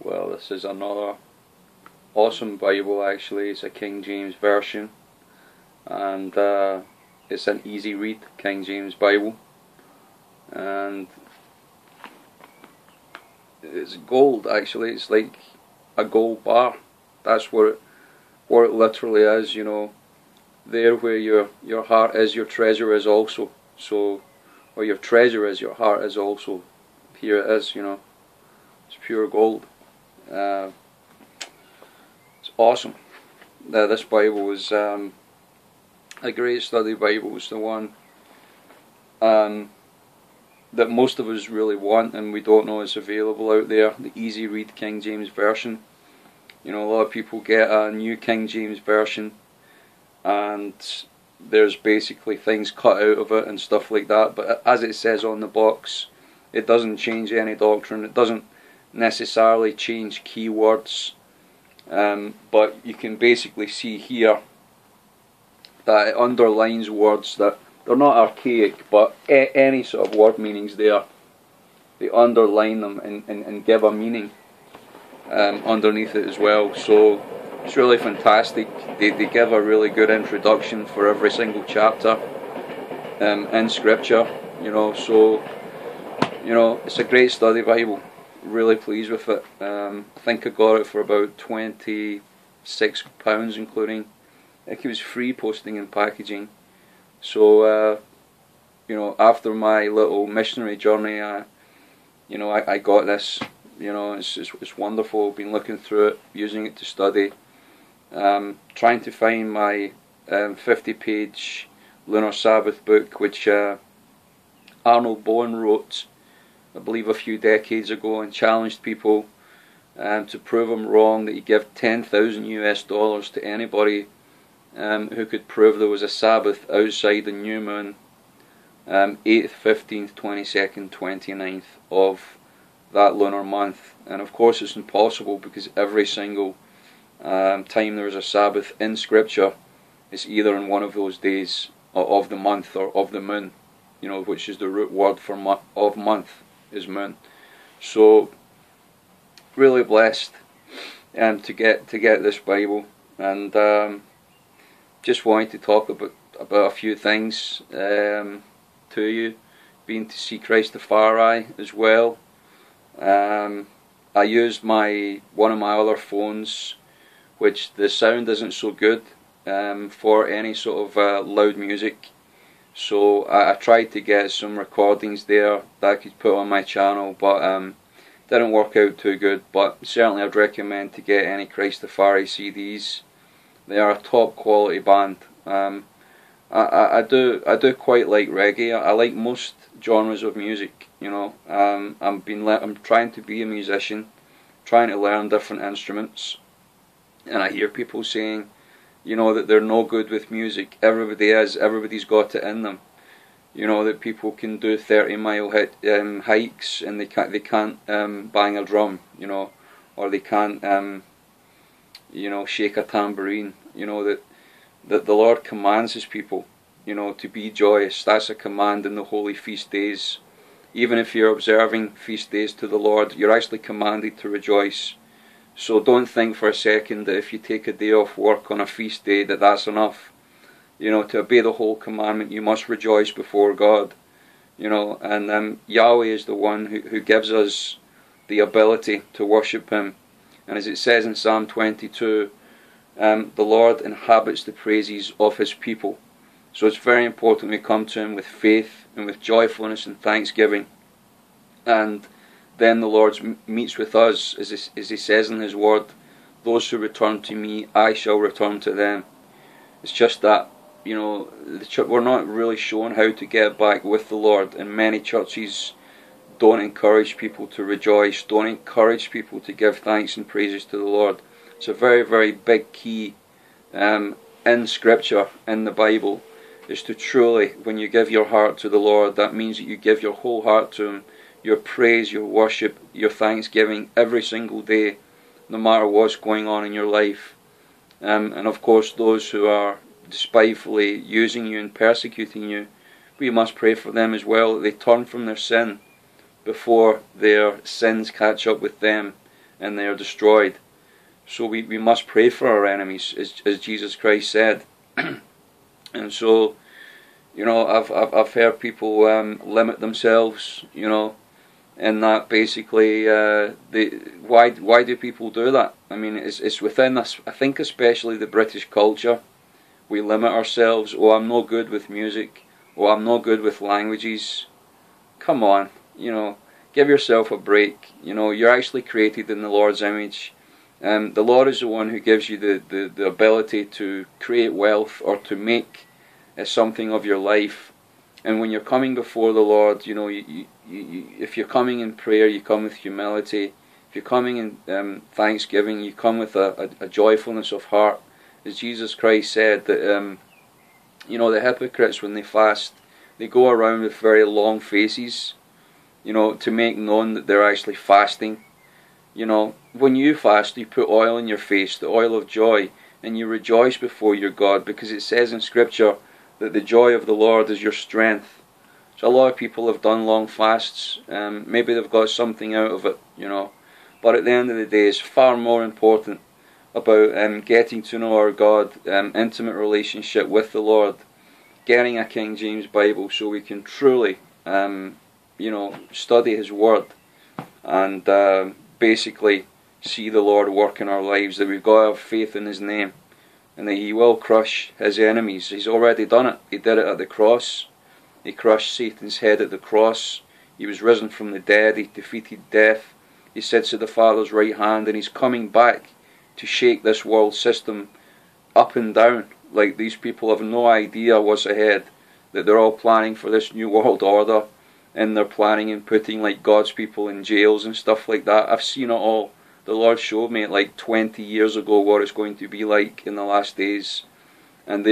Well, this is another awesome Bible. Actually, it's a King James version, and it's an easy read King James Bible, and it's gold. Actually, it's like a gold bar. That's what it literally is. You know, there where your heart is, your treasure is also. So, where your treasure is, your heart is also. Here it is. You know, it's pure gold. It's awesome. This Bible is a great study Bible. It's the one that most of us really want, and we don't know it's available out there. The easy read King James version. You know, a lot of people get a new King James version, and there's basically things cut out of it and stuff like that. But as it says on the box, it doesn't change any doctrine. It doesn't necessarily change keywords, but you can basically see here that it underlines words that they're not archaic, but any sort of word meanings there, they underline them and give a meaning underneath it as well. So it's really fantastic. They give a really good introduction for every single chapter in Scripture. You know, so you know, it's a great study Bible. Really pleased with it. I think I got it for about £26, including, I think it was free posting and packaging. So you know, after my little missionary journey, you know, I got this. You know, it's wonderful. Been looking through it, using it to study, trying to find my 50-page Lunar Sabbath book, which Arnold Bowen wrote, I believe, a few decades ago, and challenged people to prove him wrong, that he gave $10,000 to anybody who could prove there was a Sabbath outside the new moon, 8th, 15th, 22nd, 29th of that lunar month. And of course it's impossible, because every single time there is a Sabbath in Scripture, it's either in one of those days of the month or of the moon, you know, which is the root word for of month is moon. So really blessed to get this Bible, and just wanted to talk about a few things to you. Been to see Christafari as well. I used one of my other phones, which the sound isn't so good for any sort of loud music. So I tried to get some recordings there that I could put on my channel, but didn't work out too good. But certainly I'd recommend to get any Christafari CDs. They are a top quality band. I do quite like reggae. I like most genres of music. You know, I'm trying to be a musician, trying to learn different instruments, and I hear people saying, you know, that they're no good with music. Everybody's got it in them. You know, that people can do 30-mile hikes and they can't bang a drum, you know, or they can't you know, shake a tambourine. You know, that the Lord commands His people, you know, to be joyous. That's a command in the holy feast days. Even if you're observing feast days to the Lord, you're actually commanded to rejoice. So don't think for a second that if you take a day off work on a feast day that that's enough. You know, to obey the whole commandment, you must rejoice before God. You know, and Yahweh is the one who gives us the ability to worship Him. And as it says in Psalm 22, the Lord inhabits the praises of His people. So it's very important we come to Him with faith and with joyfulness and thanksgiving. And then the Lord meets with us, as He says in His word, those who return to me, I shall return to them. It's just that, you know, we're not really shown how to get back with the Lord, and many churches don't encourage people to rejoice, don't encourage people to give thanks and praises to the Lord. It's a very, very big key in Scripture, in the Bible, is to truly, when you give your heart to the Lord, that means that you give your whole heart to Him. Your praise, your worship, your thanksgiving every single day, no matter what's going on in your life. And of course those who are despitefully using you and persecuting you, we must pray for them as well, that they turn from their sin before their sins catch up with them and they are destroyed. So we must pray for our enemies, as Jesus Christ said. And so, you know, I've heard people limit themselves, you know, and that basically, why do people do that? I mean, it's within us. I think especially the British culture, we limit ourselves. Oh, I'm no good with music. Oh, I'm no good with languages. Come on, you know, give yourself a break. You know, you're actually created in the Lord's image. The Lord is the one who gives you the ability to create wealth or to make something of your life. And when you're coming before the Lord, you know, if you're coming in prayer, you come with humility. If you're coming in thanksgiving, you come with a joyfulness of heart. As Jesus Christ said, that you know, the hypocrites, when they fast, they go around with very long faces, you know, to make known that they're actually fasting. You know, when you fast, you put oil in your face, the oil of joy, and you rejoice before your God, because it says in Scripture that the joy of the Lord is your strength. So a lot of people have done long fasts. Maybe they've got something out of it, you know. But at the end of the day, it's far more important about getting to know our God, intimate relationship with the Lord, getting a King James Bible so we can truly, you know, study His Word and basically see the Lord work in our lives, that we've got to have faith in His name and that He will crush His enemies. He's already done it. He did it at the cross. He crushed Satan's head at the cross. He was risen from the dead. He defeated death. He sits at the Father's right hand, and He's coming back to shake this world system up and down. Like, these people have no idea what's ahead, that they're all planning for this new world order, and they're planning and putting like God's people in jails and stuff like that. I've seen it all. The Lord showed me like 20 years ago what it's going to be like in the last days, and